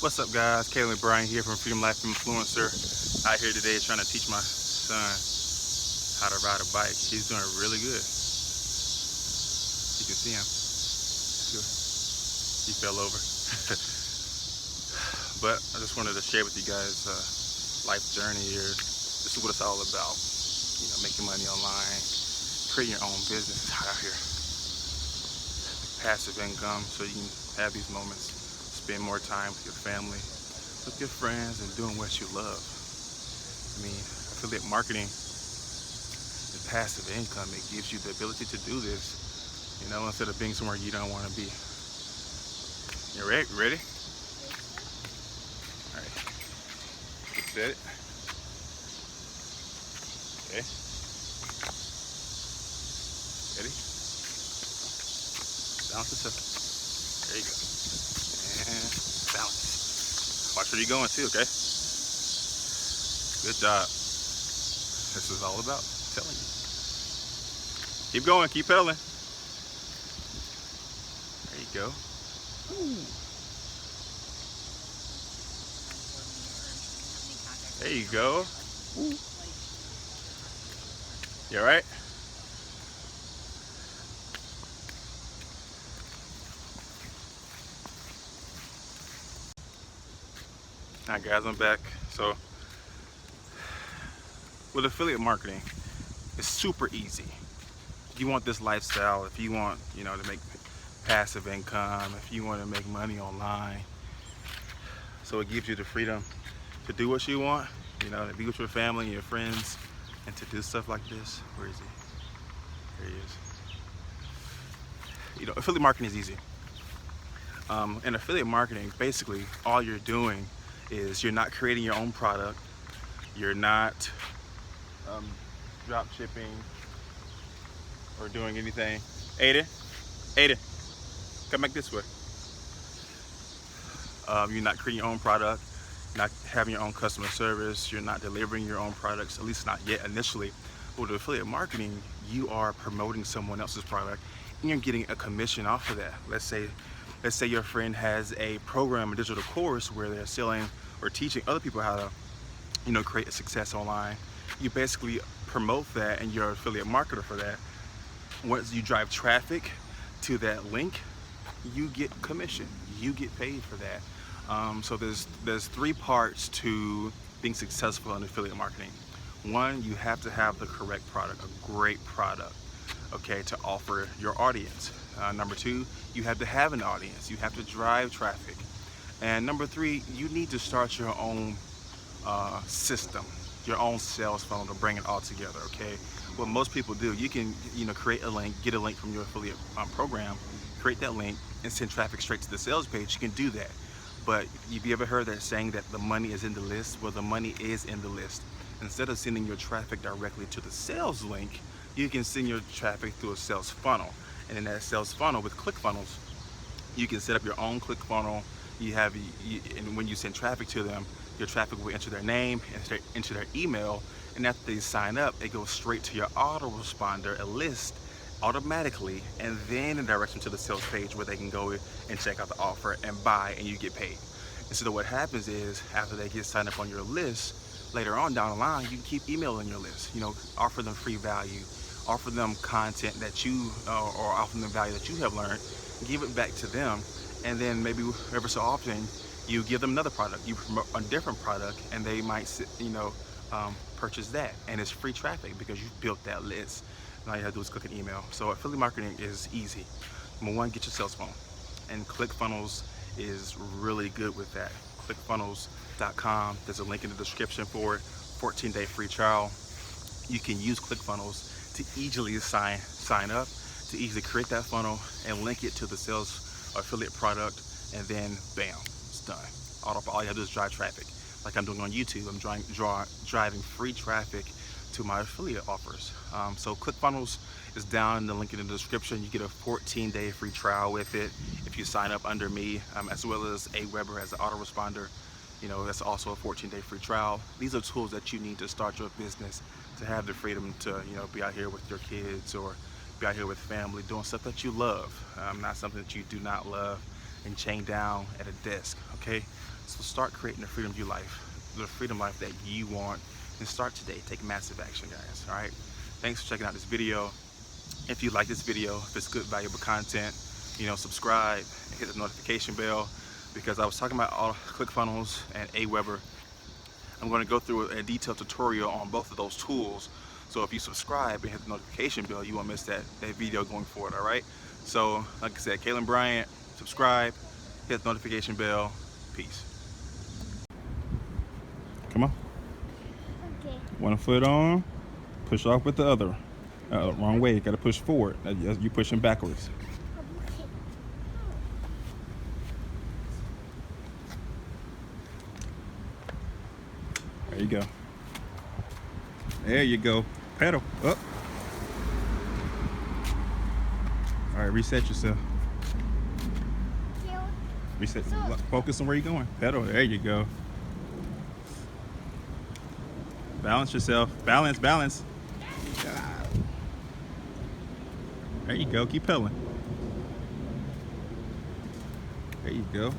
What's up, guys? Caleb Bryan here from Freedom Life Influencer. Out here today trying to teach my son how to ride a bike. He's doing really good. You can see him. He fell over. But I just wanted to share with you guys life journey here. This is what it's all about. Making money online, creating your own business. It's hot out here. Passive income, so you can have these moments, spend more time with your family, with your friends, and doing what you love. Affiliate marketing and passive income, it gives you the ability to do this, instead of being somewhere you don't want to be. You ready? All right, get set it. Okay. Ready? Balance yourself. There you go. And balance. Watch where you're going too, okay? Good job. This is all about telling you. Keep going, keep pedaling. There you go. Ooh. There you go. Ooh. You all right? All right, guys, I'm back. So with affiliate marketing, it's super easy. If you want this lifestyle, if you want, to make passive income, if you want to make money online, so it gives you the freedom to do what you want, to be with your family and your friends, and to do stuff like this. Where is he? There he is. Affiliate marketing is easy. In affiliate marketing, basically, all you're doing is you're not creating your own product, you're not drop shipping or doing anything. Aiden, come back this way. You're not creating your own product, not having your own customer service, you're not delivering your own products, at least not yet initially. But with affiliate marketing, you are promoting someone else's product and you're getting a commission off of that. Let's say your friend has a program, a digital course where they're selling or teaching other people how to, create a success online. You basically promote that and you're an affiliate marketer for that. Once you drive traffic to that link, you get commission, you get paid for that. So there's three parts to being successful in affiliate marketing. One, you have to have the correct product, a great product, okay, to offer your audience. Number two, you have to have an audience. You have to drive traffic. And number three, you need to start your own system, your own sales funnel to bring it all together, okay? What most people do, you can, create a link, get a link from your affiliate program, create that link and send traffic straight to the sales page. You can do that. But have you ever heard that saying that the money is in the list? Well, the money is in the list. Instead of sending your traffic directly to the sales link, you can send your traffic through a sales funnel. And in that sales funnel with ClickFunnels, you can set up your own ClickFunnel. And when you send traffic to them, your traffic will enter their name, enter their email, and after they sign up, it goes straight to your autoresponder, a list, automatically, and then it directs them to the sales page where they can go and check out the offer and buy, and you get paid. And so what happens is, after they get signed up on your list, later on down the line, you can keep emailing your list, offer them free value, offer them content that you, or offer them value that you have learned, give it back to them, and then maybe ever so often, you give them another product, you promote a different product, and they might, purchase that, and it's free traffic because you've built that list. All you have to do is click an email. So affiliate marketing is easy. Number one, get your sales funnel, and ClickFunnels is really good with that. ClickFunnels.com. There's a link in the description for it. 14-day free trial. You can use ClickFunnels to easily sign up, to easily create that funnel and link it to the sales affiliate product, and then bam, it's done. All you have to do is drive traffic. Like I'm doing on YouTube, I'm driving free traffic to my affiliate offers. So ClickFunnels is down in the link in the description. You get a 14-day free trial with it if you sign up under me, as well as Aweber as an autoresponder. That's also a 14-day free trial. These are tools that you need to start your business, to have the freedom to, be out here with your kids or be out here with family doing stuff that you love, not something that you do not love. and chained down at a desk, okay? So start creating the freedom life that you want, and start today. Take massive action, guys, all right? Thanks for checking out this video. If you like this video, if it's good, valuable content, subscribe and hit the notification bell, because I was talking about all ClickFunnels and Aweber. I'm going to go through a detailed tutorial on both of those tools. So if you subscribe and hit the notification bell, you won't miss that video going forward, all right? So like I said, Kalen Bryant, subscribe, hit the notification bell. Peace. Come on. Okay. One foot on, push off with the other. Wrong way, you gotta push forward. You're pushing backwards. There you go. There you go. Pedal up. All right, reset yourself. Reset. Focus on where you're going. Pedal. There you go. Balance yourself. Balance, balance. There you go. Keep pedaling. There you go.